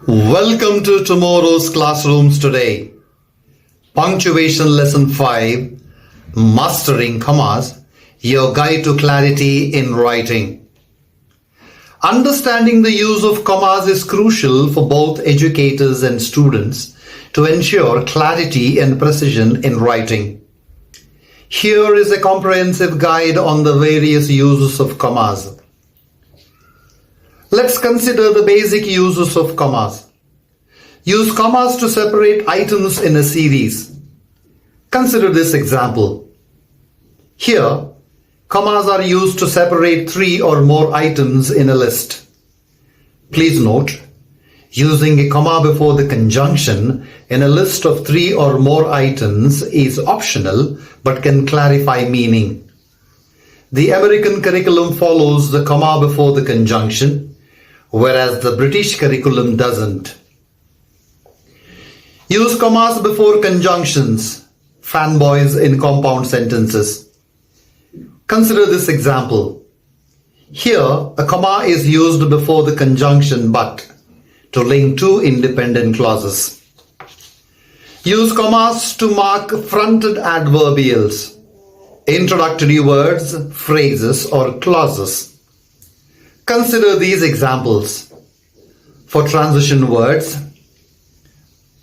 Welcome to tomorrow's classrooms today. Punctuation lesson 5, Mastering Commas, your guide to clarity in writing. Understanding the use of commas is crucial for both educators and students to ensure clarity and precision in writing. Here is a comprehensive guide on the various uses of commas. Let's consider the basic uses of commas. Use commas to separate items in a series. Consider this example. Here, commas are used to separate 3 or more items in a list. Please note, using a comma before the conjunction in a list of 3 or more items is optional but can clarify meaning. The American curriculum follows the comma before the conjunction, whereas the British curriculum doesn't. Use commas before conjunctions, fanboys in compound sentences. Consider this example. Here, a comma is used before the conjunction but to link two independent clauses. Use commas to mark fronted adverbials, introductory words, phrases, or clauses. Consider these examples. For transition words,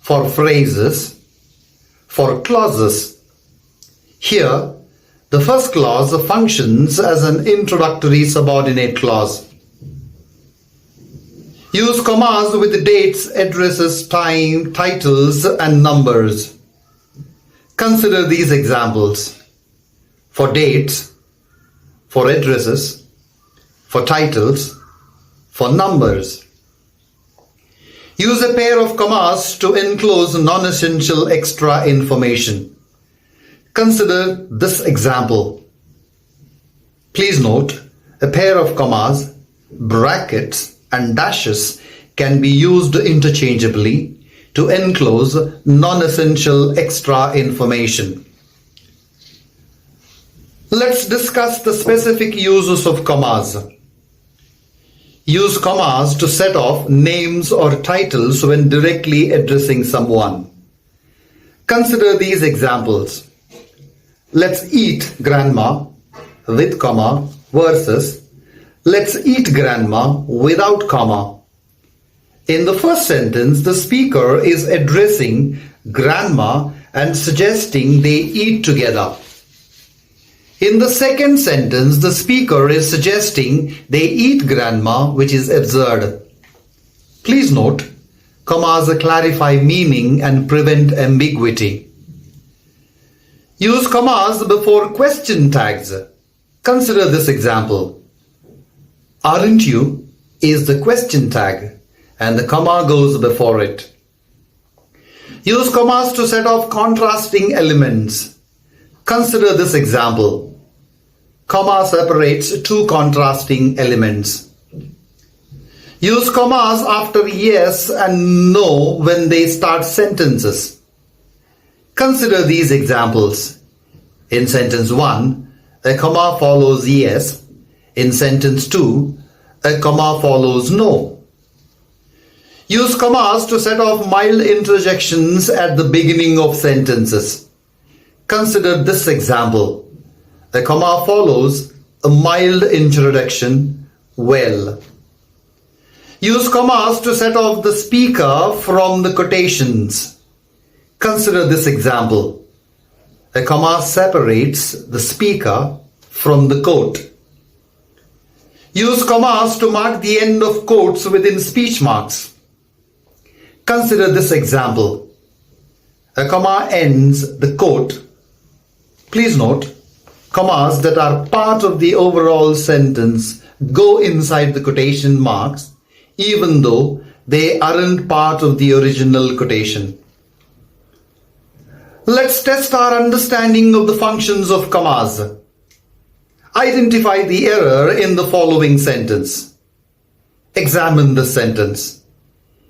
for phrases, for clauses. Here, the first clause functions as an introductory subordinate clause. Use commas with dates, addresses, time, titles, and numbers. Consider these examples. For dates, for addresses, for titles, for numbers. Use a pair of commas to enclose non-essential extra information. Consider this example. Please note, a pair of commas, brackets, and dashes can be used interchangeably to enclose non-essential extra information. Let's discuss the specific uses of commas. Use commas to set off names or titles when directly addressing someone. Consider these examples. Let's eat grandma with comma versus let's eat grandma without comma. In the first sentence, the speaker is addressing grandma and suggesting they eat together. In the second sentence, the speaker is suggesting they eat grandma, which is absurd. Please note, commas clarify meaning and prevent ambiguity. Use commas before question tags. Consider this example. Aren't you is the question tag and the comma goes before it. Use commas to set off contrasting elements. Consider this example. Comma separates two contrasting elements. Use commas after yes and no when they start sentences. Consider these examples. In sentence 1, a comma follows yes. In sentence 2, a comma follows no. Use commas to set off mild interjections at the beginning of sentences. Consider this example. A comma follows a mild introduction, well. Use commas to set off the speaker from the quotations. Consider this example. A comma separates the speaker from the quote. Use commas to mark the end of quotes within speech marks. Consider this example. A comma ends the quote. Please note, commas that are part of the overall sentence go inside the quotation marks, even though they aren't part of the original quotation. Let's test our understanding of the functions of commas. Identify the error in the following sentence. Examine the sentence.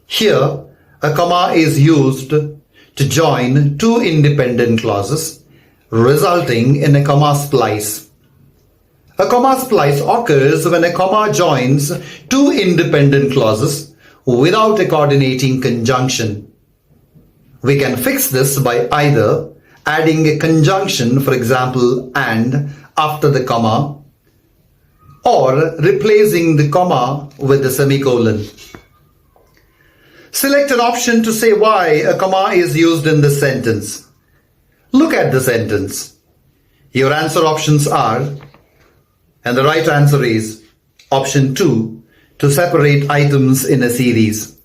Here, a comma is used to join two independent clauses, resulting in a comma splice. A comma splice occurs when a comma joins two independent clauses without a coordinating conjunction. We can fix this by either adding a conjunction, for example, and after the comma, or replacing the comma with a semicolon. Select an option to say why a comma is used in this sentence. Look at the sentence. Your answer options are, and the right answer is option 2, to separate items in a series.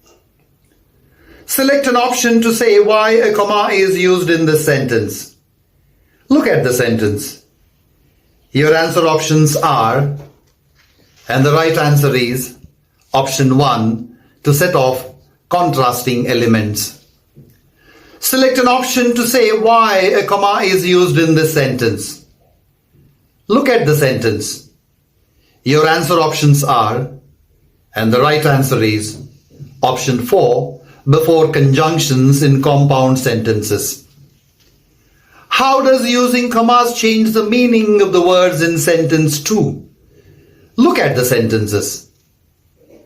Select an option to say why a comma is used in this sentence. Look at the sentence. Your answer options are, and the right answer is option 1, to set off contrasting elements. Select an option to say why a comma is used in this sentence. Look at the sentence. Your answer options are, and the right answer is option 4, before conjunctions in compound sentences. How does using commas change the meaning of the words in sentence 2? Look at the sentences.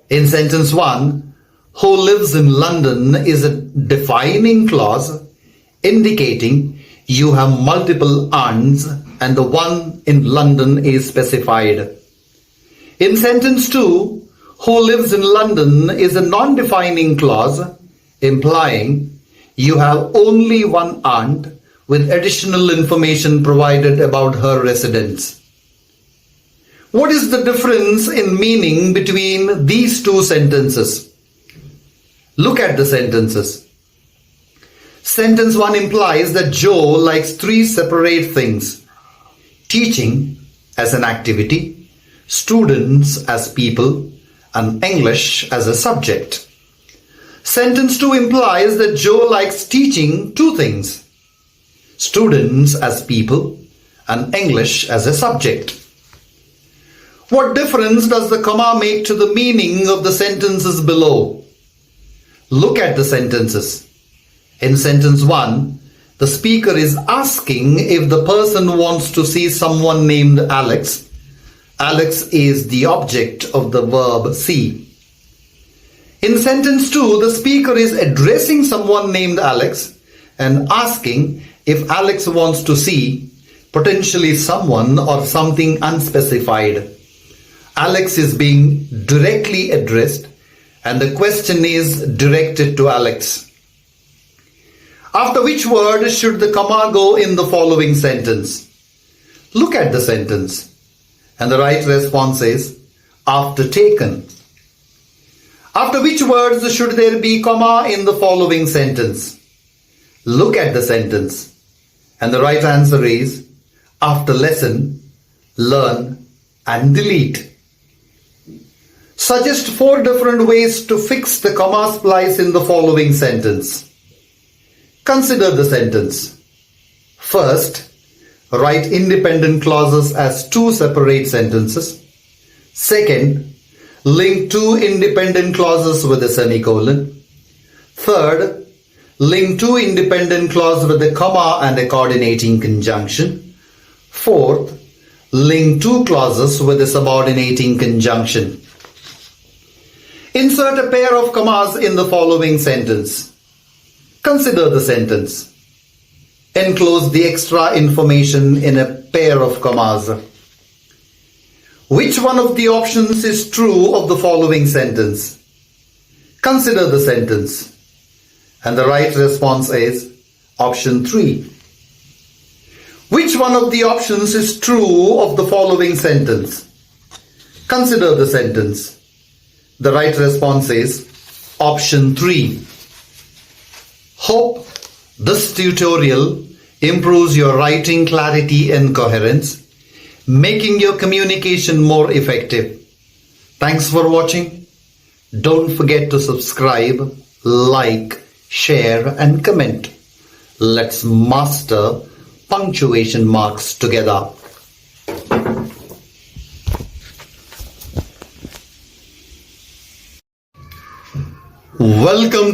In sentence 1, who lives in London is a defining clause indicating you have multiple aunts and the one in London is specified. In sentence 2, who lives in London is a non-defining clause implying you have only one aunt with additional information provided about her residence. What is the difference in meaning between these two sentences? Look at the sentences. Sentence 1 implies that Joe likes 3 separate things: teaching as an activity, students as people, and English as a subject. Sentence 2 implies that Joe likes teaching 2 things: students as people and English as a subject. What difference does the comma make to the meaning of the sentences below? Look at the sentences. In sentence 1, the speaker is asking if the person wants to see someone named Alex. Alex is the object of the verb see. In sentence 2, the speaker is addressing someone named Alex and asking if Alex wants to see potentially someone or something unspecified. Alex is being directly addressed and the question is directed to Alex. After which word should the comma go in the following sentence? Look at the sentence, and the right response is after taken. After which words should there be comma in the following sentence? Look at the sentence, and the right answer is after lesson, learn, and delete. Suggest 4 different ways to fix the comma splice in the following sentence. Consider the sentence. First, write independent clauses as 2 separate sentences. Second, link 2 independent clauses with a semicolon. Third, link 2 independent clauses with a comma and a coordinating conjunction. Fourth, link 2 clauses with a subordinating conjunction. Insert a pair of commas in the following sentence. Consider the sentence. Enclose the extra information in a pair of commas. Which one of the options is true of the following sentence? Consider the sentence. And the right response is option 3. Which one of the options is true of the following sentence? Consider the sentence. The right response is option 3. Hope this tutorial improves your writing clarity and coherence, making your communication more effective. Thanks for watching. Don't forget to subscribe, like, share, and comment. Let's master punctuation marks together. Welcome